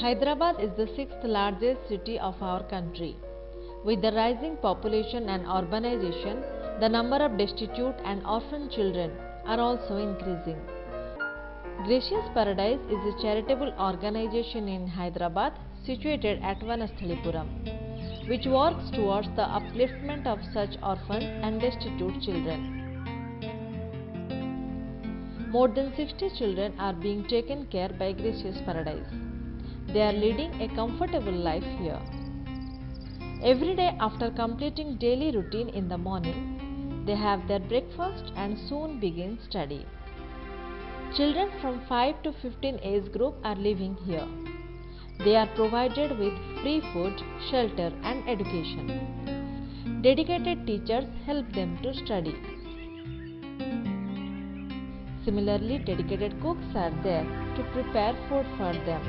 Hyderabad is the sixth largest city of our country. With the rising population and urbanization, the number of destitute and orphan children are also increasing. Gracious Paradise is a charitable organization in Hyderabad situated at Vanasthalipuram, which works towards the upliftment of such orphans and destitute children. More than 60 children are being taken care by Gracious Paradise. They are leading a comfortable life here. Every day after completing daily routine in the morning, they have their breakfast and soon begin study. Children from 5 to 15 age group are living here. They are provided with free food, shelter and education. Dedicated teachers help them to study. Similarly, dedicated cooks are there to prepare food for them.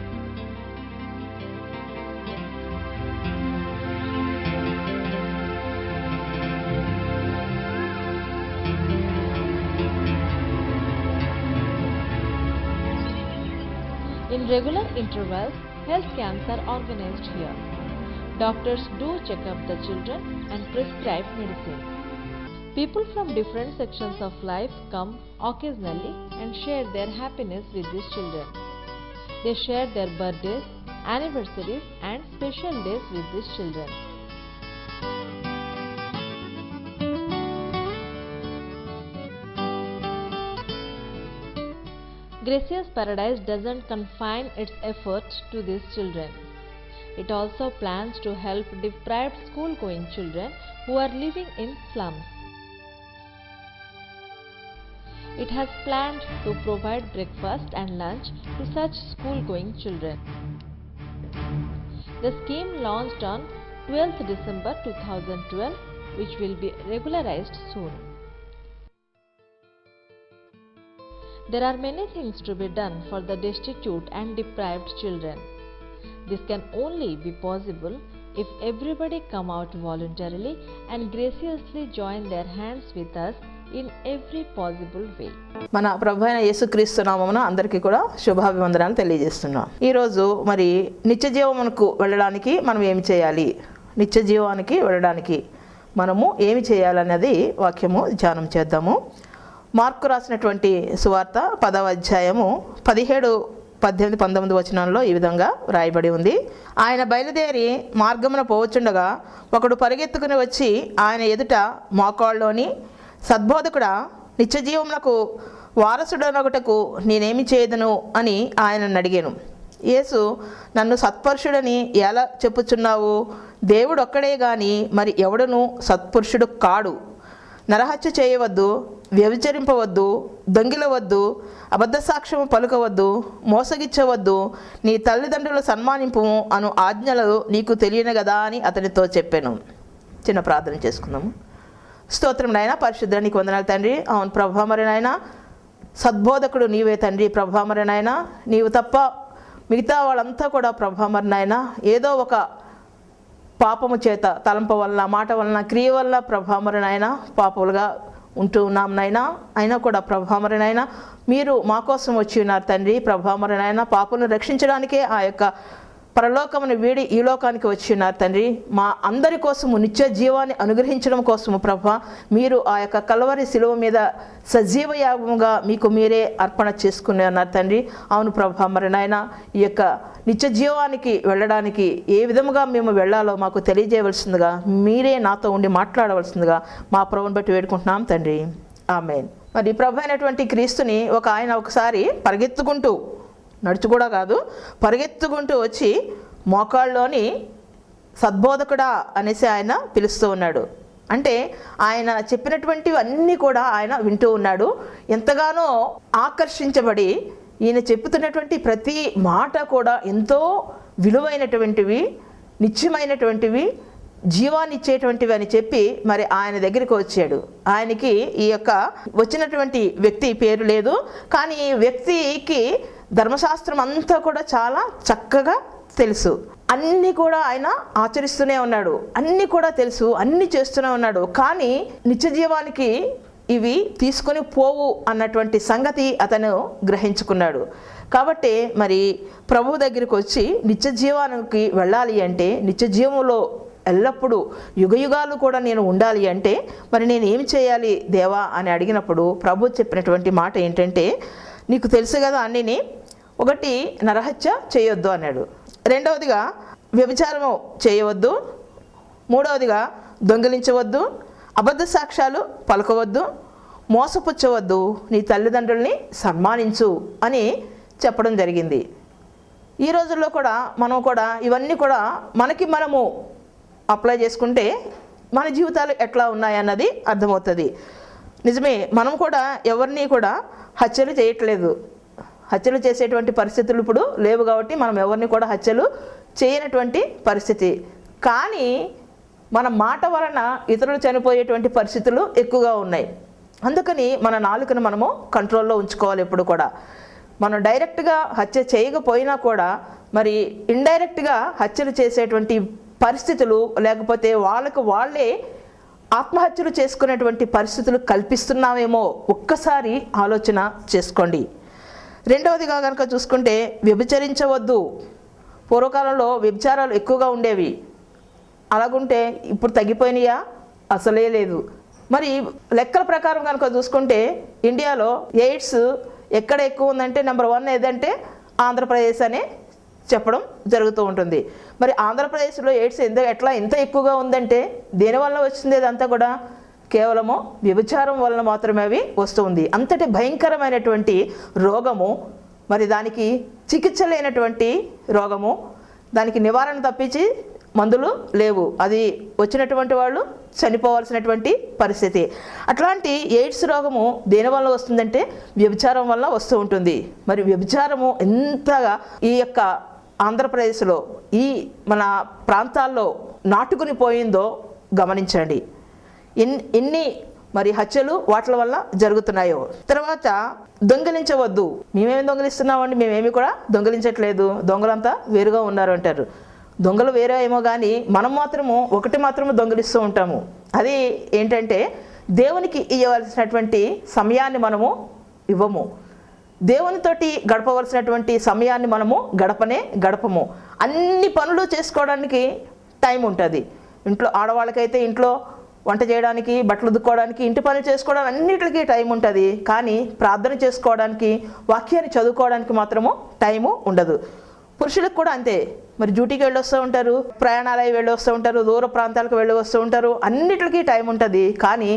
In regular intervals, health camps are organized here. Doctors do check up the children and prescribe medicine. People from different sections of life come occasionally and share their happiness with these children. They share their birthdays, anniversaries and special days with these children. Gracious Paradise doesn't confine its efforts to these children. It also plans to help deprived school-going children who are living in slums. It has planned to provide breakfast and lunch to such school-going children. The scheme launched on 12th December 2012, which will be regularized soon. There are many things to be done for the destitute and deprived children. This can only be possible if everybody come out voluntarily and graciously join their hands with us in every possible way. మన ప్రభువైన యేసుక్రీస్తు నామమున అందరికీ కూడా శుభాభివందనాలు తెలియజేస్తున్నాం. ఈరోజు మరి నిత్య జీవమునకు వెళ్ళడానికి మనం ఏమి చేయాలి, నిత్య జీవానికి వెళ్ళడానికి మనము ఏమి చేయాలనేది వాక్యము ధ్యానం చేద్దాము. మార్కు రాసినటువంటి సువార్త 10వ అధ్యాయము 17, 18, 19 వచనాల్లో ఈ విధంగా రాయబడి ఉంది. ఆయన బయలుదేరి మార్గమున పోవచుండగా ఒకడు పరిగెత్తుకుని వచ్చి ఆయన ఎదుట మోకాళ్ళలోని, సద్బోధకుడా, నిత్యజీవమునకు వారసుడనొకటకు నేనేమి చేయదును అని ఆయనను అడిగాను. యేసు, నన్ను సత్పురుషుడని ఎలా చెప్పుచున్నావు? దేవుడు ఒక్కడే గాని మరి ఎవడును సత్పురుషుడు కాడు. నరహత్య చేయవద్దు, వ్యభిచరింపవద్దు, దొంగిలవద్దు, అబద్ధ సాక్ష్యము పలుకవద్దు, మోసగిచ్చవద్దు, నీ తల్లిదండ్రులు సన్మానింపు అను ఆజ్ఞలు నీకు తెలియను కదా అని అతనితో చెప్పాను. చిన్న ప్రార్థన చేసుకుందాము. స్తోత్రం నాయన, పరిశుద్ధ నీకు వందనాలు తండ్రి. అవును ప్రభా, మరి నాయన సద్బోధకుడు నీవే తండ్రి. ప్రభా మరి నాయన నీవు తప్ప మిగతా వాళ్ళంతా కూడా ప్రభా మరి నాయన ఏదో ఒక పాపము చేత, తలంప వలన, మాట వలన, క్రియ వలన ప్రభా మరి నాయన పాపులుగా ఉంటూ ఉన్నాం నాయన. అయినా కూడా ప్రభా మరి నాయన మీరు మా కోసం వచ్చి ఉన్నారు తండ్రి. ప్రభా మరి నాయన పాపులను రక్షించడానికే ఆ యొక్క పరలోకమును వీడి ఈ లోకానికి వచ్చి ఉన్నారు తండ్రి. మా అందరి కోసము నిత్య జీవాన్ని అనుగ్రహించడం కోసము ప్రభా మీరు ఆ యొక్క కల్వరి శిలువ మీద సజీవ యాగముగా మీకు మీరే అర్పణ చేసుకుని ఉన్నారు తండ్రి. అవును ప్రభా మరి నాయన ఈ యొక్క నిత్య జీవానికి వెళ్ళడానికి ఏ విధముగా మేము వెళ్ళాలో మాకు తెలియజేయవలసిందిగా, మీరే నాతో ఉండి మాట్లాడవలసిందిగా మా ప్రభువుని బట్టి వేడుకుంటున్నాం తండ్రి. ఆమేన్. మరి ప్రభు అయినటువంటి క్రీస్తుని ఆయన ఒకసారి పరిగెత్తుకుంటూ, నడుచు కూడా కాదు, పరిగెత్తుకుంటూ వచ్చి మోకాళ్ళలోని, సద్బోధకుడా అనేసి ఆయన పిలుస్తూ ఉన్నాడు. అంటే ఆయన చెప్పినటువంటివి అన్నీ కూడా ఆయన వింటూ ఉన్నాడు. ఎంతగానో ఆకర్షించబడి ఈయన చెప్పుతున్నటువంటి ప్రతి మాట కూడా ఎంతో విలువైనటువంటివి, నిత్యమైనటువంటివి, జీవాన్ని ఇచ్చేటువంటివి అని చెప్పి మరి ఆయన దగ్గరికి వచ్చాడు. ఆయనకి ఈ యొక్క వచ్చినటువంటి వ్యక్తి పేరు లేదు, కానీ ఈ వ్యక్తికి ధర్మశాస్త్రం అంతా కూడా చాలా చక్కగా తెలుసు. అన్నీ కూడా ఆయన ఆచరిస్తూనే ఉన్నాడు, అన్నీ కూడా తెలుసు, అన్నీ చేస్తూనే ఉన్నాడు. కానీ నిత్య జీవానికి ఇవి తీసుకొని పోవు అన్నటువంటి సంగతి అతను గ్రహించుకున్నాడు. కాబట్టి మరి ప్రభు దగ్గరికి వచ్చి నిత్య జీవానికి వెళ్ళాలి అంటే, నిత్య జీవంలో ఎల్లప్పుడూ యుగయుగాలు కూడా నేను ఉండాలి అంటే మరి నేను ఏం చేయాలి దేవా అని అడిగినప్పుడు ప్రభు చెప్పినటువంటి మాట ఏంటంటే, నీకు తెలుసు కదా అన్నిని, ఒకటి నరహత్య చేయొద్దు అన్నాడు, రెండవదిగా వ్యభిచారము చేయవద్దు, మూడవదిగా దొంగిలించవద్దు, అబద్ధ సాక్ష్యాలు పలకవద్దు, మోసపుచ్చవద్దు, నీ తల్లిదండ్రుల్ని సన్మానించు అని చెప్పడం జరిగింది. ఈ రోజుల్లో కూడా మనం కూడా ఇవన్నీ కూడా మనము అప్లై చేసుకుంటే మన జీవితాలు ఎట్లా ఉన్నాయన్నది అర్థమవుతుంది. నిజమే, మనం కూడా ఎవరిని కూడా హత్యలు చేయట్లేదు. హత్యలు చేసేటువంటి పరిస్థితులు ఇప్పుడు లేవు కాబట్టి మనం ఎవరిని కూడా హత్యలు చేయనటువంటి పరిస్థితి. కానీ మన మాట వలన ఇతరులు చనిపోయేటువంటి పరిస్థితులు ఎక్కువగా ఉన్నాయి. అందుకని మన నాలుకను మనము కంట్రోల్లో ఉంచుకోవాలి. ఎప్పుడు కూడా మనం డైరెక్ట్గా హత్య చేయకపోయినా కూడా మరి ఇండైరెక్ట్గా హత్యలు చేసేటువంటి పరిస్థితులు, లేకపోతే వాళ్ళే ఆత్మహత్యలు చేసుకునేటువంటి పరిస్థితులు కల్పిస్తున్నామేమో ఒక్కసారి ఆలోచన చేసుకోండి. రెండవదిగా కనుక చూసుకుంటే వ్యభిచరించవద్దు. పూర్వకాలంలో వ్యభిచారాలు ఎక్కువగా ఉండేవి. అలాగుంటే ఇప్పుడు తగ్గిపోయినాయా? అసలే లేదు. మరి లెక్కల ప్రకారం కనుక చూసుకుంటే ఇండియాలో ఎయిడ్స్ ఎక్కడ ఎక్కువ ఉందంటే నెంబర్ 1 ఏదంటే ఆంధ్రప్రదేశ్ అని చెప్పడం జరుగుతూ ఉంటుంది. మరి ఆంధ్రప్రదేశ్లో ఎయిడ్స్ ఎట్లా ఇంత ఎక్కువగా ఉందంటే దేనివల్ల వచ్చింది? అదంతా కూడా కేవలము వ్యభిచారం వలన మాత్రమే అవి వస్తుంది. అంతటి భయంకరమైనటువంటి రోగము, మరి దానికి చికిత్స లేనటువంటి రోగము, దానికి నివారణ తప్పించి మందులు లేవు. అది వచ్చినటువంటి వాళ్ళు చనిపోవాల్సినటువంటి పరిస్థితి. అట్లాంటి ఎయిడ్స్ రోగము దేనివల్ల వస్తుందంటే వ్యభిచారం వల్ల వస్తూ ఉంటుంది. మరి వ్యభిచారము ఎంతగా ఈ యొక్క ఆంధ్రప్రదేశ్లో ఈ మన ప్రాంతాల్లో నాటుకుని పోయిందో గమనించండి. ఎన్ని మరి హత్యలు వాటి వల్ల జరుగుతున్నాయో. తర్వాత దొంగిలించవద్దు. మేమేమి దొంగిలిస్తున్నామండి? మేమేమి కూడా దొంగిలించట్లేదు, దొంగలంతా వేరుగా ఉన్నారు అంటారు. దొంగలు వేరే ఏమో కానీ మనం ఒకటి మాత్రము దొంగిలిస్తూ ఉంటాము. అది ఏంటంటే దేవునికి ఇవ్వవలసినటువంటి సమయాన్ని మనము ఇవ్వము. దేవునితోటి గడపవలసినటువంటి సమయాన్ని మనము గడపము. అన్ని పనులు చేసుకోవడానికి టైం ఉంటుంది. ఇంట్లో ఆడవాళ్ళకైతే ఇంట్లో వంట చేయడానికి, బట్టలు ఉతుక్కోవడానికి, ఇంటి పనులు చేసుకోవడానికి అన్నిటికీ టైం ఉంటుంది. కానీ ప్రార్థన చేసుకోవడానికి, వాక్యాన్ని చదువుకోవడానికి మాత్రము టైము ఉండదు. పురుషులకు కూడా అంతే. మరి డ్యూటీకి వెళ్ళి వస్తూ ఉంటారు, ప్రయాణాలకి వెళ్ళి వస్తూ ఉంటారు, దూర ప్రాంతాలకు వెళ్ళి వస్తూ ఉంటారు, అన్నిటికీ టైం ఉంటుంది. కానీ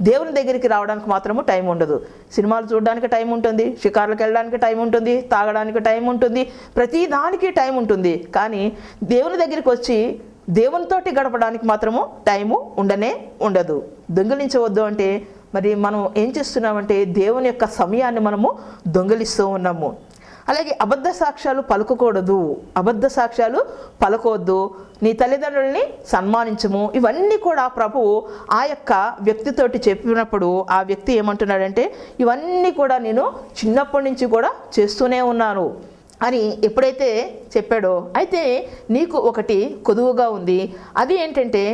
దేవుని దగ్గరికి రావడానికి మాత్రము టైం ఉండదు. సినిమాలు చూడడానికి టైం ఉంటుంది, షికార్లకు వెళ్ళడానికి టైం ఉంటుంది, తాగడానికి టైం ఉంటుంది, ప్రతి దానికి టైం ఉంటుంది. కానీ దేవుని దగ్గరికి వచ్చి దేవునితోటి గడపడానికి మాత్రము టైము ఉండదు. దొంగిలించవద్దు అంటే మరి మనం ఏం చేస్తున్నామంటే దేవుని యొక్క సమయాన్ని మనము దొంగిలిస్తూ ఉన్నాము. అలాగే అబద్ధ సాక్ష్యాలు పలకకూడదు. అబద్ధ సాక్ష్యాలు పలకొద్దు. నీ తల్లిదండ్రుల్ని సన్మానించము. ఇవన్నీ కూడా ప్రభువు ఆ యొక్క వ్యక్తితోటి చెప్పినప్పుడు ఆ వ్యక్తి ఏమంటున్నాడంటే, ఇవన్నీ కూడా నేను చిన్నప్పటి నుంచి కూడా చేస్తూనే ఉన్నాను అని ఎప్పుడైతే చెప్పాడో, అయితే నీకు ఒకటి కొదువుగా ఉంది. అది ఏంటంటే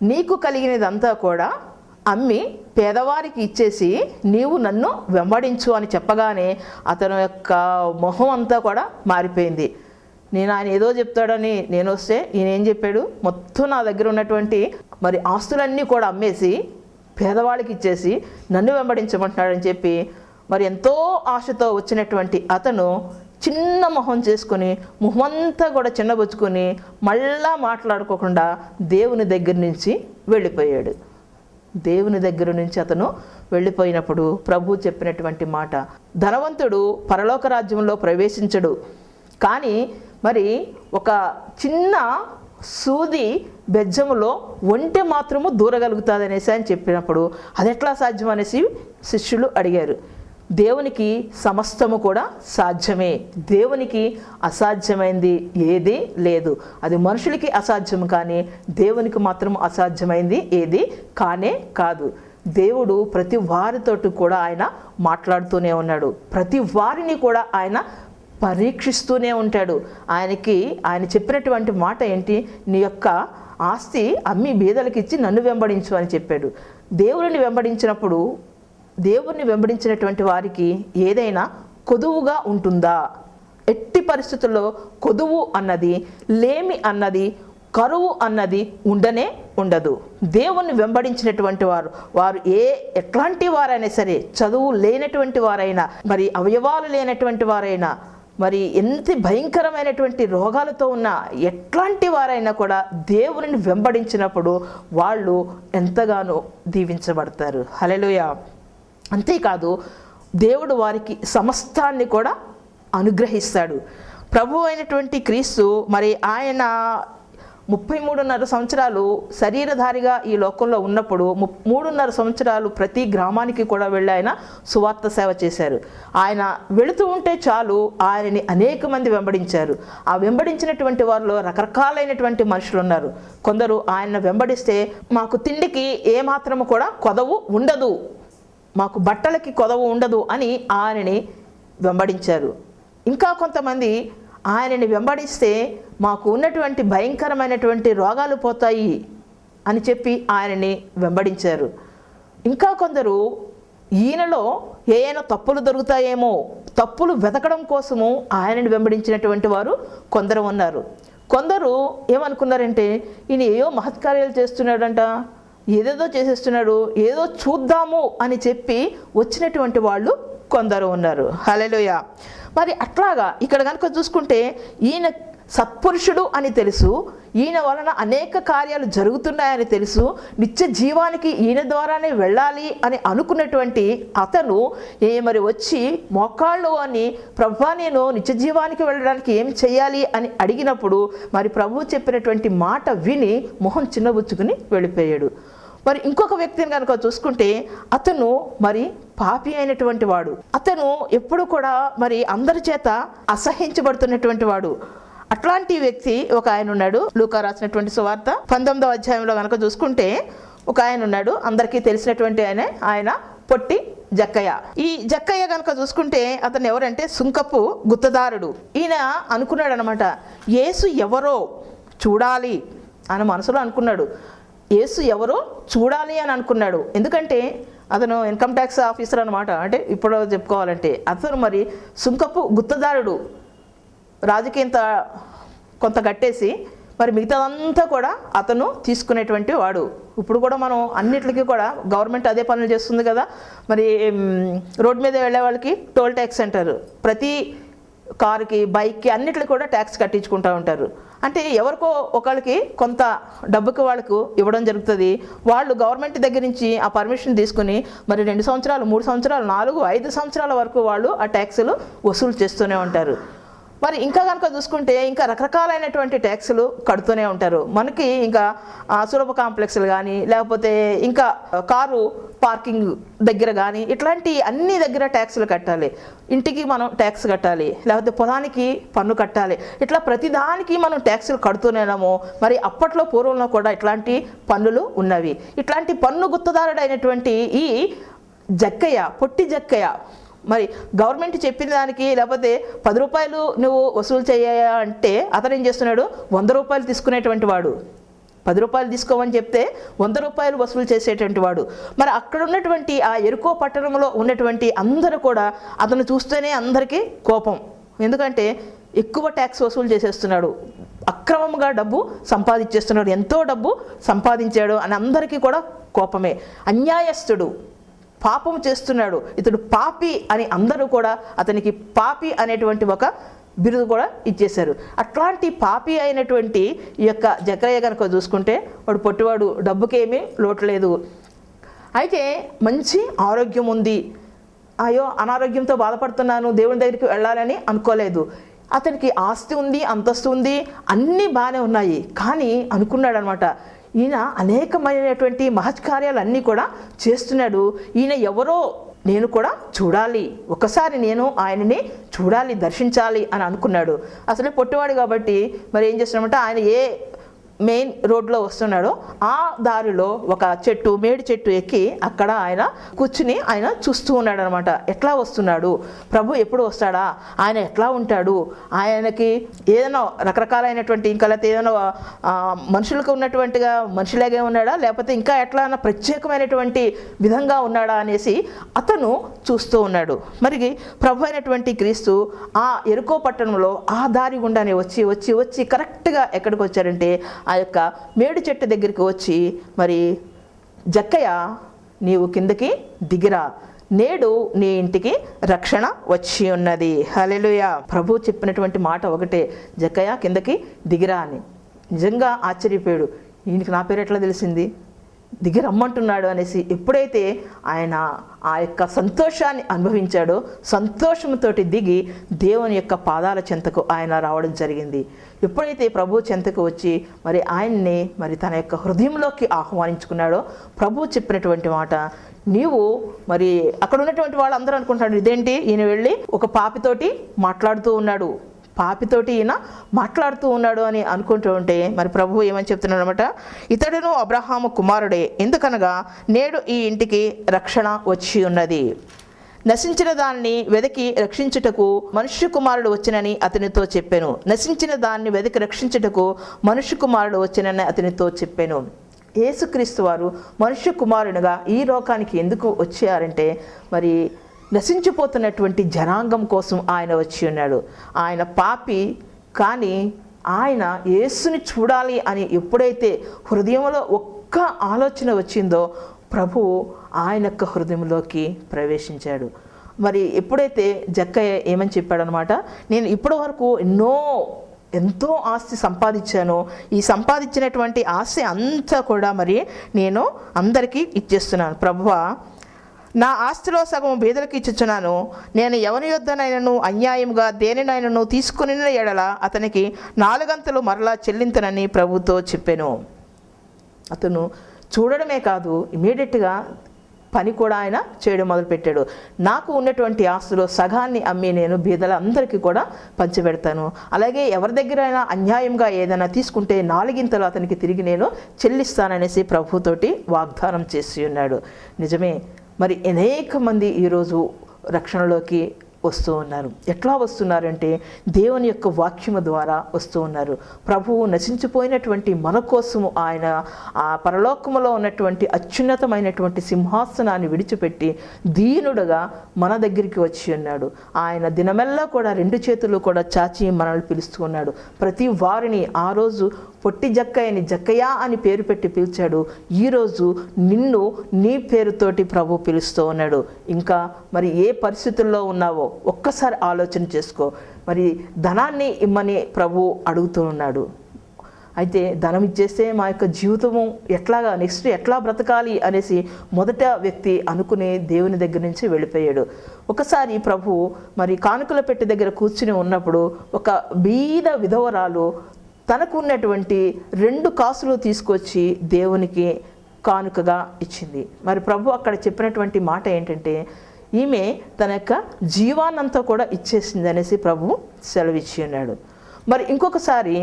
నీకు కలిగినదంతా కూడా అమ్మి పేదవారికి ఇచ్చేసి నీవు నన్ను వెంబడించు అని చెప్పగానే అతని యొక్క మొహం అంతా కూడా మారిపోయింది. ఆయన ఏదో చెప్తాడని నేను వస్తే ఈయన ఏం చెప్పాడు? మొత్తం నా దగ్గర ఉన్నటువంటి మరి ఆస్తులన్నీ కూడా అమ్మేసి పేదవాళ్ళకి ఇచ్చేసి నన్ను వెంబడించమంటున్నాడని చెప్పి మరి ఎంతో ఆశతో వచ్చినటువంటి అతను చిన్న మొహం చేసుకొని మొహమంతా కూడా చిన్నబుచ్చుకొని మళ్ళా మాట్లాడుకోకుండా దేవుని దగ్గర నుంచి వెళ్ళిపోయాడు. దేవుని దగ్గర నుంచి అతను వెళ్ళిపోయినప్పుడు ప్రభు చెప్పినటువంటి మాట, ధనవంతుడు పరలోక రాజ్యంలో ప్రవేశించడు, కానీ మరి ఒక చిన్న సూది బెజ్జములో ఒంటె మాత్రము దూరగలుగుతుంది అనేసి అని చెప్పినప్పుడు అది ఎట్లా సాధ్యం అనేసి శిష్యులు అడిగారు. దేవునికి సమస్తము కూడా సాధ్యమే. దేవునికి అసాధ్యమైంది ఏదీ లేదు. అది మనుషులకి అసాధ్యం, కానీ దేవునికి మాత్రం అసాధ్యమైంది ఏది కానే కాదు. దేవుడు ప్రతి వారితోటి కూడా ఆయన మాట్లాడుతూనే ఉన్నాడు. ప్రతి వారిని కూడా ఆయన పరీక్షిస్తూనే ఉంటాడు. ఆయన చెప్పినటువంటి మాట ఏంటి? నీ యొక్క ఆస్తి అమ్మి బీదలకి ఇచ్చి నన్ను వెంబడించు అని చెప్పాడు. దేవుడిని వెంబడించినప్పుడు దేవుణ్ణి వెంబడించినటువంటి వారికి ఏదైనా కొదువుగా ఉంటుందా? ఎట్టి పరిస్థితుల్లో కొదువు అన్నది, లేమి అన్నది, కరువు అన్నది ఉండనే ఉండదు. దేవుణ్ణి వెంబడించినటువంటి వారు ఎట్లాంటి వారైనా సరే, చదువు లేనటువంటి వారైనా, మరి అవయవాలు లేనటువంటి వారైనా, మరి ఎంత భయంకరమైనటువంటి రోగాలతో ఉన్న ఎట్లాంటి వారైనా కూడా దేవునిని వెంబడించినప్పుడు వాళ్ళు ఎంతగానో దీవించబడతారు. హల్లెలూయా. అంతేకాదు దేవుడు వారికి సమస్తాన్ని కూడా అనుగ్రహిస్తాడు. ప్రభు అయినటువంటి క్రీస్తు మరి ఆయన 33.5 సంవత్సరాలు శరీరధారిగా ఈ లోకంలో ఉన్నప్పుడు 3.5 సంవత్సరాలు ప్రతి గ్రామానికి కూడా వెళ్ళి ఆయన సువార్త సేవ చేశారు. ఆయన వెళుతూ ఉంటే చాలు ఆయనని అనేక మంది వెంబడించారు. ఆ వెంబడించినటువంటి వారిలో రకరకాలైనటువంటి మనుషులు ఉన్నారు. కొందరు ఆయన వెంబడిస్తే మాకు తిండికి ఏమాత్రము కూడా కొదవు ఉండదు, మాకు బట్టలకి కొదవు ఉండదు అని ఆయనని వెంబడించారు. ఇంకా కొంతమంది ఆయనని వెంబడిస్తే మాకు ఉన్నటువంటి భయంకరమైనటువంటి రోగాలు పోతాయి అని చెప్పి ఆయనని వెంబడించారు. ఇంకా కొందరు ఈయనలో ఏమైనా తప్పులు దొరుకుతాయేమో, తప్పులు వెతకడం కోసము ఆయనని వెంబడించినటువంటి వారు కొందరు ఉన్నారు. కొందరు ఏమనుకున్నారంటే ఈయన ఏయో మహత్కార్యాలు చేస్తున్నాడంట, ఏదేదో చేసేస్తున్నాడు, ఏదో చూద్దాము అని చెప్పి వచ్చినటువంటి వాళ్ళు కొందరు ఉన్నారు. హల్లెలూయా. మరి అట్లాగా ఇక్కడ కనుక చూసుకుంటే ఈయన సత్పురుషుడు అని తెలుసు, ఈయన వలన అనేక కార్యాలు జరుగుతున్నాయని తెలుసు, నిత్య జీవానికి ఈయన ద్వారానే వెళ్ళాలి అని అనుకున్నటువంటి అతను మరి వచ్చి మోకాళ్ళు అని ప్రభువా నేను నిత్య జీవానికి వెళ్ళడానికి ఏం చేయాలి అని అడిగినప్పుడు మరి ప్రభువు చెప్పినటువంటి మాట విని మొహం చిన్నబుచ్చుకుని వెళ్ళిపోయాడు. మరి ఇంకొక వ్యక్తిని కనుక చూసుకుంటే అతను మరి పాపి అయినటువంటి వాడు. అతను ఎప్పుడు కూడా మరి అందరి చేత అసహించబడుతున్నటువంటి వాడు. అట్లాంటి వ్యక్తి ఒక ఆయన ఉన్నాడు. లూకా రాసినటువంటి సువార్త 19వ అధ్యాయంలో కనుక చూసుకుంటే ఒక ఆయన ఉన్నాడు, అందరికీ తెలిసినటువంటి ఆయన పొట్టి జక్కయ్య. ఈ జక్కయ్య కనుక చూసుకుంటే అతను ఎవరంటే సుంకపు గుత్తదారుడు. ఈయన అనుకున్నాడు అనమాట, యేసు ఎవరో చూడాలి అని మనసులో అనుకున్నాడు. యేసు ఎవరో చూడాలి అని అనుకున్నాడు. ఎందుకంటే అతను ఇన్కమ్ ట్యాక్స్ ఆఫీసర్ అనమాట. అంటే ఇప్పుడు చెప్పుకోవాలంటే అతను మరి సుంకపు గుత్తదారుడు. రాజుకి కొంత కట్టేసి మరి మిగతాదంతా కూడా అతను తీసుకునేటువంటి వాడు. ఇప్పుడు కూడా మనం అన్నిటికీ కూడా గవర్నమెంట్ అదే పనులు చేస్తుంది కదా. మరి రోడ్ మీద వెళ్ళే వాళ్ళకి టోల్ ట్యాక్స్ అంటారు, ప్రతి కారుకి బైక్కి అన్నిటికి కూడా ట్యాక్స్ కట్టించుకుంటూ ఉంటారు. అంటే ఎవరికో ఒకళ్ళకి కొంత డబ్బుకి వాళ్ళకు ఇవ్వడం జరుగుతుంది. వాళ్ళు గవర్నమెంట్ దగ్గర నుంచి ఆ పర్మిషన్ తీసుకుని మరి 2 సంవత్సరాలు 3 సంవత్సరాలు 4 5 సంవత్సరాల వరకు వాళ్ళు ఆ ట్యాక్సులు వసూలు చేస్తూనే ఉంటారు. మరి ఇంకా కనుక చూసుకుంటే ఇంకా రకరకాలైనటువంటి ట్యాక్సులు కడుతూనే ఉంటారు. మనకి ఇంకా సులభ కాంప్లెక్స్లు కానీ లేకపోతే ఇంకా కారు పార్కింగ్ దగ్గర కానీ ఇట్లాంటి అన్ని దగ్గర ట్యాక్సులు కట్టాలి. ఇంటికి మనం ట్యాక్స్ కట్టాలి, లేకపోతే పొలానికి పన్ను కట్టాలి. ఇట్లా ప్రతిదానికి మనం ట్యాక్సులు కడుతూనేనాము. మరి అప్పట్లో పూర్వంలో కూడా ఇట్లాంటి పన్నులు ఉన్నవి. ఇట్లాంటి పన్ను గుత్తదారుడైనటువంటి ఈ జక్కయ్య, పొట్టి జక్కయ్య మరి గవర్నమెంట్ చెప్పిన దానికి లేకపోతే 10 రూపాయలు నువ్వు వసూలు చేయాలంటే అతను ఏం చేస్తున్నాడు, 100 రూపాయలు తీసుకునేటువంటి వాడు. 10 రూపాయలు తీసుకోమని చెప్తే 100 రూపాయలు వసూలు చేసేటువంటి వాడు. మరి అక్కడ ఉన్నటువంటి ఆ ఎరుకో పట్టణంలో ఉన్నటువంటి అందరూ కూడా అతను చూస్తేనే అందరికీ కోపం. ఎందుకంటే ఎక్కువ ట్యాక్స్ వసూలు చేసేస్తున్నాడు, అక్రమంగా డబ్బు సంపాదించేస్తున్నాడు, ఎంతో డబ్బు సంపాదించాడు అని అందరికీ కూడా కోపమే. అన్యాయస్తుడు, పాపం చేస్తున్నాడు, ఇతడు పాపి అని అందరూ కూడా అతనికి పాపి అనేటువంటి ఒక బిరుదు కూడా ఇచ్చేశారు. అట్లాంటి పాపి అయినటువంటి ఈ యొక్క జక్కయ్య కనుక చూసుకుంటే వాడు పొట్టివాడు, డబ్బుకేమీ లోటు లేదు. అయితే మంచి ఆరోగ్యం ఉంది. అయ్యో అనారోగ్యంతో బాధపడుతున్నాను, దేవుని దగ్గరికి వెళ్ళాలని అనుకోలేదు. అతనికి ఆస్తి ఉంది, అంతస్తు ఉంది, అన్నీ బాగానే ఉన్నాయి. కానీ అనుకున్నాడు అనమాట, ఈయన అనేకమైనటువంటి మహత్కార్యాలు అన్నీ కూడా చేస్తున్నాడు, ఈయన ఎవరో నేను కూడా చూడాలి, ఒకసారి నేను ఆయనని చూడాలి, దర్శించాలి అని అనుకున్నాడు. అసలే పొట్టివాడు కాబట్టి మరి ఏం చేస్తున్నామంటే ఆయన ఏ మెయిన్ రోడ్లో వస్తున్నాడో ఆ దారిలో ఒక చెట్టు, మేడి చెట్టు ఎక్కి అక్కడ ఆయన కూర్చుని ఆయన చూస్తూ ఉన్నాడు అనమాట. ఎట్లా వస్తున్నాడు, ప్రభు ఎప్పుడు వస్తాడా, ఆయన ఎట్లా ఉంటాడు, ఆయనకి ఏదైనా రకరకాలైనటువంటి ఇంకా లేకపోతే ఏదైనా మనుషులకు ఉన్నటువంటిగా మనుషులాగే ఉన్నాడా, లేకపోతే ఇంకా ఎట్లా ప్రత్యేకమైనటువంటి విధంగా ఉన్నాడా అనేసి అతను చూస్తూ ఉన్నాడు. మరి ప్రభు అయినటువంటి క్రీస్తు ఆ యెరికో పట్టణంలో ఆ దారి గుండానే వచ్చి వచ్చి వచ్చి కరెక్ట్గా ఎక్కడికి వచ్చారంటే ఆ యొక్క మేడి చెట్టు దగ్గరికి వచ్చి, మరి జక్కయ్య నీవు కిందకి దిగిరా, నేడు నీ ఇంటికి రక్షణ వచ్చి ఉన్నది. హల్లెలూయా. ప్రభు చెప్పినటువంటి మాట ఒకటే, జక్కయ్య కిందకి దిగిరా అని. నిజంగా ఆశ్చర్యపోయాడు, ఈయనకి నా పేరు ఎట్లా తెలిసింది, దిగి రమ్మంటున్నాడు అనేసి. ఎప్పుడైతే ఆయన ఆ యొక్క సంతోషాన్ని అనుభవించాడో సంతోషంతో దిగి దేవుని యొక్క పాదాల చెంతకు ఆయన రావడం జరిగింది. ఎప్పుడైతే ప్రభు చెంతకు వచ్చి మరి ఆయన్ని మరి తన యొక్క హృదయంలోకి ఆహ్వానించుకున్నాడో ప్రభు చెప్పినటువంటి మాట, నీవు మరి అక్కడ ఉన్నటువంటి వాళ్ళు అందరూ అనుకుంటాడు, ఇదేంటి ఈయన వెళ్ళి ఒక పాపితోటి మాట్లాడుతూ ఉన్నాడు, పాపితోటి ఈయన మాట్లాడుతూ ఉన్నాడు అని అనుకుంటూ ఉంటే మరి ప్రభువు ఏమని చెప్తున్నాడు అనమాట, ఇతడును అబ్రహాము కుమారుడే, ఎందుకనగా నేడు ఈ ఇంటికి రక్షణ వచ్చి ఉన్నది. నశించిన దాన్ని వెదకి రక్షించుటకు మనుష్య కుమారుడు వచ్చినని అతనితో చెప్పాను. నశించిన దాన్ని వెదకి రక్షించుటకు మనుష్య కుమారుడు వచ్చినని అతనితో చెప్పాను. యేసుక్రీస్తు వారు మనుష్య కుమారునిగా ఈ లోకానికి ఎందుకు వచ్చారంటే మరి నశించిపోతున్నటువంటి జనాంగం కోసం ఆయన వచ్చి ఉన్నాడు. ఆయన పాపి, కానీ ఆయన యేసుని చూడాలి అని ఎప్పుడైతే హృదయంలో ఒక్క ఆలోచన వచ్చిందో ప్రభువు ఆయన యొక్క హృదయంలోకి ప్రవేశించాడు. మరి ఎప్పుడైతే జక్కయ్య ఏమని చెప్పాడనమాట, నేను ఇప్పటి వరకు ఎంతో ఆస్తి సంపాదించాను, ఈ సంపాదించినటువంటి ఆస్తి అంతా కూడా మరి నేను అందరికీ ఇచ్చేస్తున్నాను. ప్రభువా, నా ఆస్తిలో సగం బీదలకు ఇచ్చుచున్నాను. నేను ఎవరి యొద్దనైనను అన్యాయంగా దేనినైనను తీసుకుని ఎడల అతనికి 4 గంతలు మరలా చెల్లింతనని ప్రభుతో చెప్పాను. అతను చూడడమే కాదు, ఇమీడియట్గా పని కూడా ఆయన చేయడం మొదలుపెట్టాడు. నాకు ఉన్నటువంటి ఆస్తులో సగాన్ని అమ్మి నేను బీదలందరికీ కూడా పంచిపెడతాను. అలాగే ఎవరి దగ్గరైనా అన్యాయంగా ఏదైనా తీసుకుంటే 4 గింతలు అతనికి తిరిగి నేను చెల్లిస్తాననేసి ప్రభుతోటి వాగ్దానం చేసి ఉన్నాడు. నిజమే, మరి అనేక మంది ఈరోజు రక్షణలోకి వస్తూ ఉన్నారు. ఎట్లా వస్తున్నారంటే దేవుని యొక్క వాక్యము ద్వారా వస్తూ ఉన్నారు. ప్రభువు నశించిపోయినటువంటి మన కోసము ఆయన ఆ పరలోకములో ఉన్నటువంటి అత్యున్నతమైనటువంటి సింహాసనాన్ని విడిచిపెట్టి దీనుడుగా మన దగ్గరికి వచ్చి ఉన్నాడు. ఆయన దినమెల్లా కూడా 2 చేతులు కూడా చాచి మనల్ని పిలుస్తూ ఉన్నాడు. ప్రతి వారిని ఆ రోజు పొట్టి జక్కయ్యని జక్కయ్య అని పేరు పెట్టి పిలిచాడు. ఈరోజు నిన్ను నీ పేరుతోటి ప్రభు పిలుస్తూ ఉన్నాడు. ఇంకా మరి ఏ పరిస్థితుల్లో ఉన్నావో ఒక్కసారి ఆలోచన చేసుకో. మరి ధనాన్ని ఇమ్మని ప్రభు అడుగుతూ ఉన్నాడు. అయితే ధనం ఇచ్చేస్తే మా యొక్క జీవితము నెక్స్ట్ ఎట్లా బ్రతకాలి అనేసి మొదట వ్యక్తి అనుకుని దేవుని దగ్గర నుంచి వెళ్ళిపోయాడు. ఒకసారి ప్రభు మరి కానుకల పెట్టి దగ్గర కూర్చుని ఉన్నప్పుడు ఒక బీద విధవరాలు తనకు ఉన్నటువంటి 2 కాసులు తీసుకొచ్చి దేవునికి కానుకగా ఇచ్చింది. మరి ప్రభు అక్కడ చెప్పినటువంటి మాట ఏంటంటే, ఈమె తన యొక్క జీవాన్నంతా కూడా ఇచ్చేసింది అనేసి ప్రభు సెలవిచ్చి ఉన్నాడు. మరి ఇంకొకసారి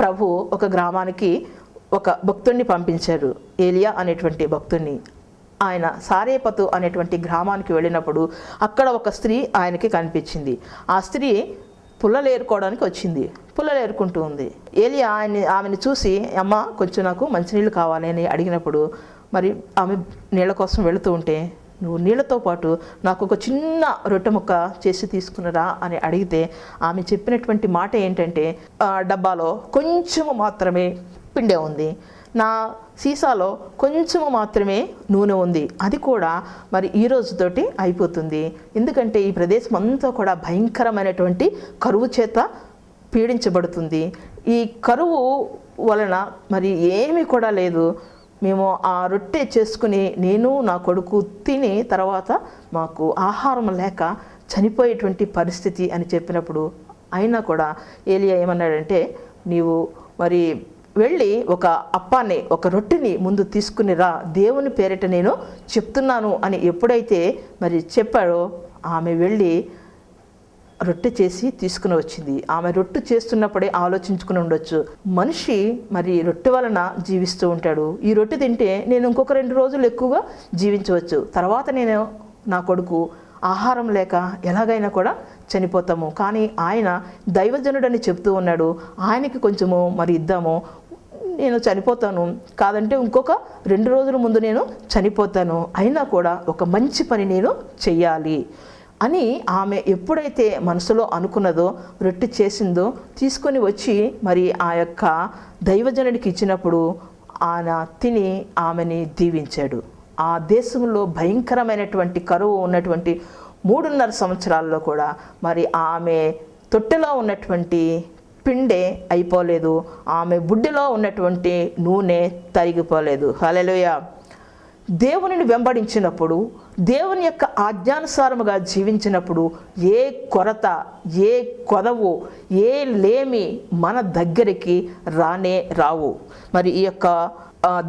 ప్రభు ఒక గ్రామానికి ఒక భక్తుడిని పంపించారు, ఏలియా అనేటువంటి భక్తుడిని. ఆయన సారేపతు అనేటువంటి గ్రామానికి వెళ్ళినప్పుడు అక్కడ ఒక స్త్రీ ఆయనకి కనిపించింది. ఆ స్త్రీ పుల్లలు ఏరుకోవడానికి వచ్చింది. పుల్లలు ఏరుకుంటూ ఉంది. ఏలియా ఆమెను చూసి, అమ్మ కొంచెం నాకు మంచినీళ్ళు కావాలి అని అడిగినప్పుడు మరి ఆమె నీళ్ళ కోసం వెళుతూ ఉంటే, నువ్వు నీళ్ళతో పాటు నాకు ఒక చిన్న రొట్టె ముక్క చేసి తీసుకున్నరా అని అడిగితే ఆమె చెప్పినటువంటి మాట ఏంటంటే, డబ్బాలో కొంచెము మాత్రమే పిండే ఉంది, నా సీసాలో కొంచెము మాత్రమే నూనె ఉంది, అది కూడా మరి ఈ రోజుతోటి అయిపోతుంది. ఎందుకంటే ఈ ప్రదేశం అంతా కూడా భయంకరమైనటువంటి కరువు చేత పీడించబడుతుంది. ఈ కరువు వలన మరి ఏమీ కూడా లేదు. మేము ఆ రొట్టె చేసుకుని నేను నా కొడుకు తిని తర్వాత మాకు ఆహారం లేక చనిపోయేటువంటి పరిస్థితి అని చెప్పినప్పుడు, అయినా కూడా ఏలియా ఏమన్నాడంటే, నీవు మరి వెళ్ళి ఒక అప్పాన్ని, ఒక రొట్టెని ముందు తీసుకుని రా, దేవుని పేరిట నేను చెప్తున్నాను అని ఎప్పుడైతే మరి చెప్పాడో, ఆమె వెళ్ళి రొట్టె చేసి తీసుకుని వచ్చింది. ఆమె రొట్టె చేస్తున్నప్పుడే ఆలోచించుకుని ఉండొచ్చు, మనిషి మరి రొట్టె వలన జీవిస్తూ ఉంటాడు, ఈ రొట్టె తింటే నేను ఇంకొక 2 రోజులు ఎక్కువగా జీవించవచ్చు, తర్వాత నేను నా కొడుకు ఆహారం లేక ఎలాగైనా కూడా చనిపోతాము. కానీ ఆయన దైవజనుడని చెప్తూ ఉన్నాడు, ఆయనకి కొంచెము మరి ఇద్దాము, నేను చనిపోతాను, కాదంటే ఇంకొక 2 రోజుల ముందు నేను చనిపోతాను, అయినా కూడా ఒక మంచి పని నేను చెయ్యాలి అని ఆమె ఎప్పుడైతే మనసులో అనుకున్నదో, రొట్టె చేసిందో, తీసుకొని వచ్చి మరి ఆ యొక్క దైవజనుడికి ఇచ్చినప్పుడు ఆయన తిని ఆమెని దీవించాడు. ఆ దేశంలో భయంకరమైనటువంటి కరువు ఉన్నటువంటి 3.5 సంవత్సరాల్లో కూడా మరి ఆమె తొట్టెలో ఉన్నటువంటి పిండే అయిపోలేదు, ఆమె బుడ్డిలో ఉన్నటువంటి నూనె తరిగిపోలేదు. హల్లెలూయా. దేవునిని వెంబడించినప్పుడు, దేవుని యొక్క ఆజ్ఞానుసారముగా జీవించినప్పుడు ఏ కొరత, ఏ కొదవు, ఏ లేమి మన దగ్గరికి రానే రావు. మరి ఈ యొక్క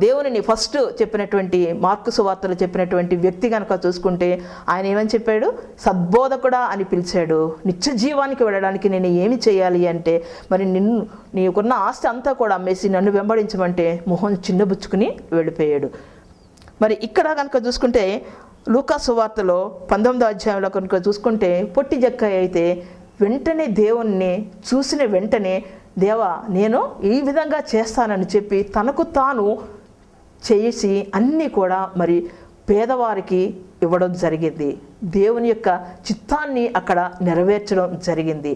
దేవునిని ఫస్ట్ చెప్పినటువంటి మార్కు సువార్తలో చెప్పినటువంటి వ్యక్తి కనుక చూసుకుంటే ఆయన ఏమని చెప్పాడు? సద్బోధకుడా అని పిలిచాడు. నిత్య జీవానికి వెళ్ళడానికి నేను ఏమి చేయాలి అంటే, మరి నీకున్న ఆస్తి అంతా కూడా అమ్మేసి నన్ను వెంబడించమంటే మొహం చిన్నబుచ్చుకుని వెళ్ళిపోయాడు. మరి ఇక్కడ కనుక చూసుకుంటే లూకా సువార్తలో 19వ అధ్యాయంలో కనుక చూసుకుంటే పొట్టి జక్కయ్య అయితే వెంటనే దేవుణ్ణి చూసిన వెంటనే, దేవా నేను ఈ విధంగా చేస్తానని చెప్పి తనకు తాను చేసి అన్నీ కూడా మరి పేదవారికి ఇవ్వడం జరిగింది. దేవుని యొక్క చిత్తాన్ని అక్కడ నెరవేర్చడం జరిగింది.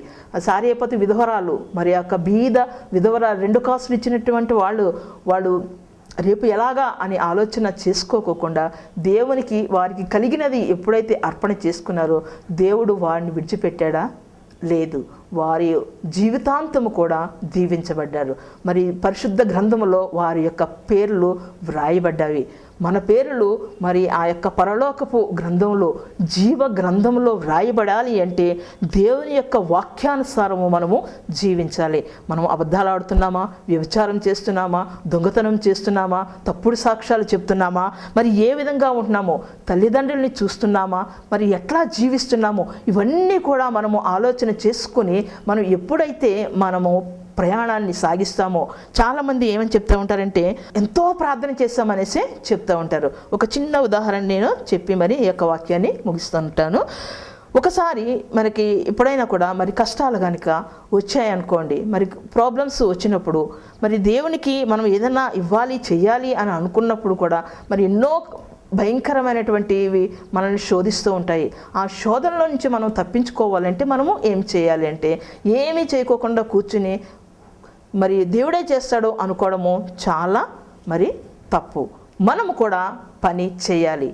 సారేపతి విధవరాలు, మరి యొక్క బీద విధవరాలు 2 కాసులు ఇచ్చినటువంటి వాళ్ళు రేపు ఎలాగా అని ఆలోచన చేసుకోకుండా దేవునికి వారికి కలిగినది ఎప్పుడైతే అర్పణ చేసుకున్నారో దేవుడు వారిని విడిచిపెట్టాడా? లేదు. వారి జీవితాంతము కూడా దీవించబడ్డారు. మరి పరిశుద్ధ గ్రంథములో వారి యొక్క పేర్లు వ్రాయబడ్డాయి. మన పేర్లు మరి ఆ యొక్క పరలోకపు గ్రంథంలో, జీవ గ్రంథంలో వ్రాయబడాలి అంటే దేవుని యొక్క వాక్యానుసారము మనము జీవించాలి. మనం అబద్ధాలు ఆడుతున్నామా, వ్యభిచారం చేస్తున్నామా, దొంగతనం చేస్తున్నామా, తప్పుడు సాక్ష్యాలు చెప్తున్నామా, మరి ఏ విధంగా ఉంటున్నామో, తల్లిదండ్రుల్ని చూస్తున్నామా, మరి ఎట్లా జీవిస్తున్నామో, ఇవన్నీ కూడా మనము ఆలోచన చేసుకొని మనం ఎప్పుడైతే మనము ప్రయాణాన్ని సాగిస్తామో, చాలామంది ఏమని చెప్తూ ఉంటారంటే ఎంతో ప్రార్థన చేస్తామనేసి చెప్తూ ఉంటారు. ఒక చిన్న ఉదాహరణ నేను చెప్పి మరి ఈ యొక్క వాక్యాన్ని ముగిస్తూ ఉంటాను. ఒకసారి మనకి ఎప్పుడైనా కూడా మరి కష్టాలు కనుక వచ్చాయనుకోండి, మరి ప్రాబ్లమ్స్ వచ్చినప్పుడు మరి దేవునికి మనం ఏదైనా ఇవ్వాలి, చెయ్యాలి అని అనుకున్నప్పుడు కూడా మరి ఎన్నో భయంకరమైనటువంటివి మనల్ని శోధిస్తూ ఉంటాయి. ఆ శోధనలో నుంచి మనం తప్పించుకోవాలంటే మనము ఏం చేయాలి అంటే, ఏమీ చేయకోకుండా కూర్చుని మరి దేవుడే చేస్తాడు అనుకోవడము చాలా మరి తప్పు. మనము కూడా పని చేయాలి.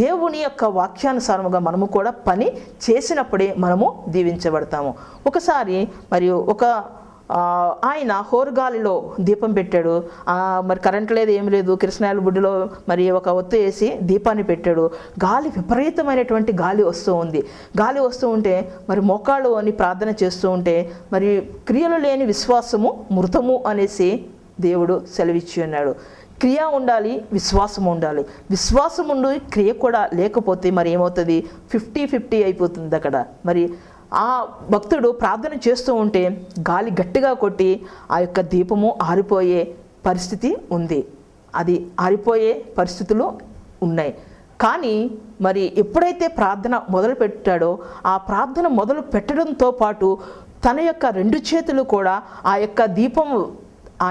దేవుని యొక్క వాక్యానుసారముగా మనము కూడా పని చేసినప్పుడే మనము దీవించబడతాము. ఒకసారి మరియు ఆయన హోరుగాలిలో దీపం పెట్టాడు. మరి కరెంట్ లేదు, ఏమి లేదు, కిరసనాయిల బుడ్డిలో మరి ఒక ఒత్తు వేసి దీపాన్ని పెట్టాడు. గాలి విపరీతమైనటువంటి గాలి వస్తూ ఉంది. గాలి వస్తూ ఉంటే మరి మోకాళ్ళు అని ప్రార్థన చేస్తూ ఉంటే మరి క్రియలు లేని విశ్వాసము మృతము అనేసి దేవుడు సెలవిచ్చి ఉన్నాడు. క్రియ ఉండాలి, విశ్వాసం ఉండాలి. విశ్వాసం ఉండి క్రియ కూడా లేకపోతే మరి ఏమవుతుంది? 50-50 అయిపోతుంది అక్కడ. మరి ఆ భక్తుడు ప్రార్థన చేస్తూ ఉంటే గాలి గట్టిగా కొట్టి ఆ యొక్క దీపము ఆరిపోయే పరిస్థితి ఉంది. అది ఆరిపోయే పరిస్థితులు ఉన్నాయి. కానీ మరి ఎప్పుడైతే ప్రార్థన మొదలు పెట్టాడో, ఆ ప్రార్థన మొదలు పెట్టడంతో పాటు తన యొక్క 2 చేతులు కూడా ఆ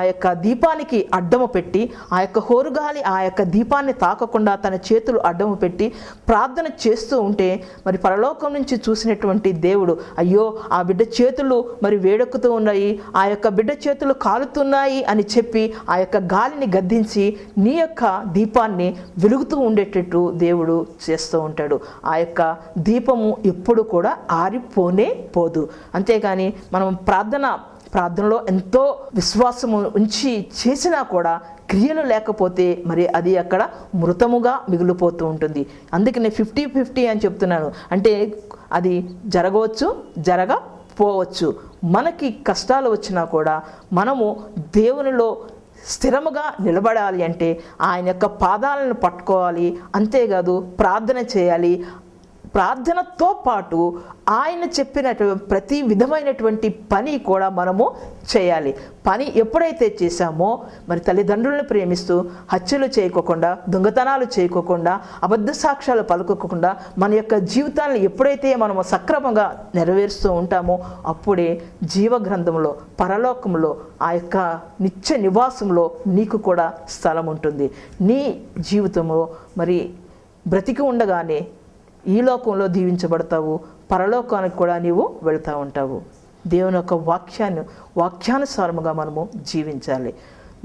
యొక్క దీపానికి అడ్డము పెట్టి, ఆ యొక్క హోరుగాలి ఆ యొక్క దీపాన్ని తాకకుండా తన చేతులు అడ్డము పెట్టి ప్రార్థన చేస్తూ ఉంటే మరి పరలోకం నుంచి చూసినటువంటి దేవుడు, అయ్యో ఆ బిడ్డ చేతులు మరి వేడెక్కుతూ ఉన్నాయి, ఆ యొక్క బిడ్డ చేతులు కాలుతున్నాయి అని చెప్పి ఆ యొక్క గాలిని గద్దించి నీ యొక్క దీపాన్ని వెలుగుతూ ఉండేటట్టు దేవుడు చేస్తూ ఉంటాడు. ఆ యొక్క దీపము ఎప్పుడు కూడా ఆరిపోనే పోదు. అంతేగాని మనం ప్రార్థనలో ఎంతో విశ్వాసము ఉంచి చేసినా కూడా క్రియలు లేకపోతే మరి అది అక్కడ మృతముగా మిగిలిపోతూ ఉంటుంది. అందుకనే 50-50 అని చెప్తున్నాను. అంటే అది జరగవచ్చు, జరగపోవచ్చు. మనకి కష్టాలు వచ్చినా కూడా మనము దేవునిలో స్థిరముగా నిలబడాలి అంటే ఆయన యొక్క పాదాలను పట్టుకోవాలి. అంతేకాదు ప్రార్థన చేయాలి. ప్రార్థనతో పాటు ఆయన చెప్పినటువంటి ప్రతి విధమైనటువంటి పని కూడా మనము చేయాలి. పని ఎప్పుడైతే చేశామో మరి తల్లిదండ్రులను ప్రేమిస్తూ హత్యలు చేయకోకుండా, దొంగతనాలు చేయకోకుండా, అబద్ధ సాక్ష్యాలు పలుకోకుండా మన యొక్క జీవితాన్ని ఎప్పుడైతే మనము సక్రమంగా నెరవేరుస్తూ ఉంటామో అప్పుడే జీవగ్రంథంలో పరలోకంలో ఆ యొక్క నిత్య నివాసంలో నీకు కూడా స్థలం ఉంటుంది. నీ జీవితంలో మరి బ్రతికి ఉండగానే ఈ లోకంలో దీవించబడతావు, పరలోకానికి కూడా నీవు వెళ్తూ ఉంటావు. దేవుని యొక్క వాక్యానుసారముగా మనము జీవించాలి.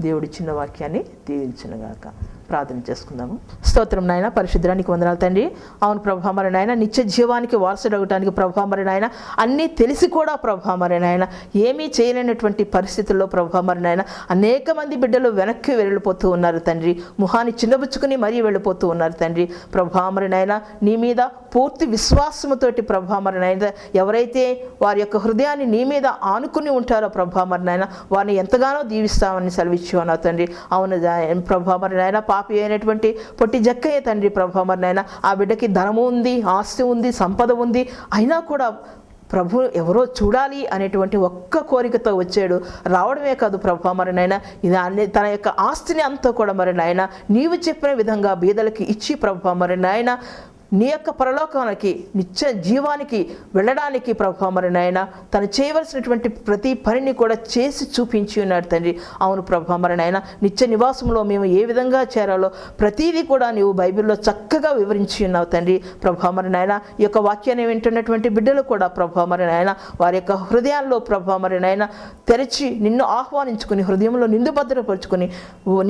దేవుడి చిన్న వాక్యాన్ని దీవించునుగాక. ప్రార్థన చేసుకుందాము. స్తోత్రం నాయన, పరిశుద్ధానికి వందనాలు తండ్రి. అవును ప్రభా, మరి నాయన నిత్య జీవానికి వారసుడవటానికి ప్రభా మరి నాయన అన్నీ తెలిసి కూడా ప్రభా మరి నాయన ఏమీ చేయలేనటువంటి పరిస్థితుల్లో ప్రభా మరి నాయన అనేక మంది బిడ్డలు వెనక్కి వెళ్ళిపోతూ ఉన్నారు తండ్రి. ముఖాన్ని చిన్నబుచ్చుకుని మరీ వెళ్ళిపోతూ ఉన్నారు తండ్రి. ప్రభా మరి నాయన నీ మీద పూర్తి విశ్వాసముతోటి ప్రభా మరి నాయన ఎవరైతే వారి యొక్క హృదయాన్ని నీ మీద ఆనుకుని ఉంటారో ప్రభా మరి నాయన వారిని ఎంతగానో దీవిస్తామని సెలవిచ్చి ఉన్నావు తండ్రి. అవును ప్రభా మరి నాయన పాపి అయినటువంటి పొట్టి జక్కయ్య తండ్రి ప్రభా మరి నాయన ఆ బిడ్డకి ధనము ఉంది, ఆస్తి ఉంది, సంపద ఉంది, అయినా కూడా ప్రభు ఎవరో చూడాలి అనేటువంటి ఒక్క కోరికతో వచ్చాడు. రావడమే కాదు ప్రభా మరి నాయన ఇది తన యొక్క ఆస్తిని అంతా కూడా మరి నాయన నీవు చెప్పిన విధంగా బీదలకి ఇచ్చి ప్రభా మరి నాయన నీ యొక్క పరలోకానికి నిత్య జీవానికి వెళ్ళడానికి ప్రభా మరి నాయన తను చేయవలసినటువంటి ప్రతి పనిని కూడా చేసి చూపించి ఉన్నాడు తండ్రి. అవును ప్రభా మరి నాయన నిత్య నివాసంలో మేము ఏ విధంగా చేరాలో ప్రతిదీ కూడా నీవు బైబిల్లో చక్కగా వివరించి ఉన్నావు తండ్రి. ప్రభా మరి నాయన ఈ యొక్క వాక్యాన్ని వింటున్నటువంటి బిడ్డలు కూడా ప్రభా మరి నాయన వారి యొక్క హృదయాల్లో ప్రభా మరి నాయన తెరిచి నిన్ను ఆహ్వానించుకుని హృదయంలో నిండు భద్రపరుచుకొని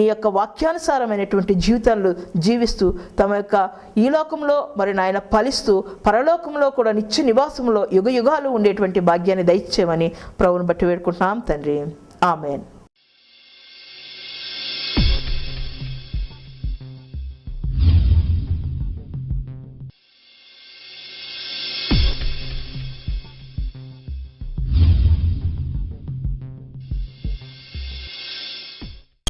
నీ యొక్క వాక్యానుసారమైనటువంటి జీవితాలు జీవిస్తూ తమ యొక్క ఈ లోకంలో మరి నాయన ఫలిస్తూ పరలోకంలో కూడా నిత్య నివాసంలో యుగ యుగాలు ఉండేటువంటి భాగ్యాన్ని దయచేయమని ప్రభువుని బట్టి వేడుకుంటున్నాం తండ్రి. ఆమేన్.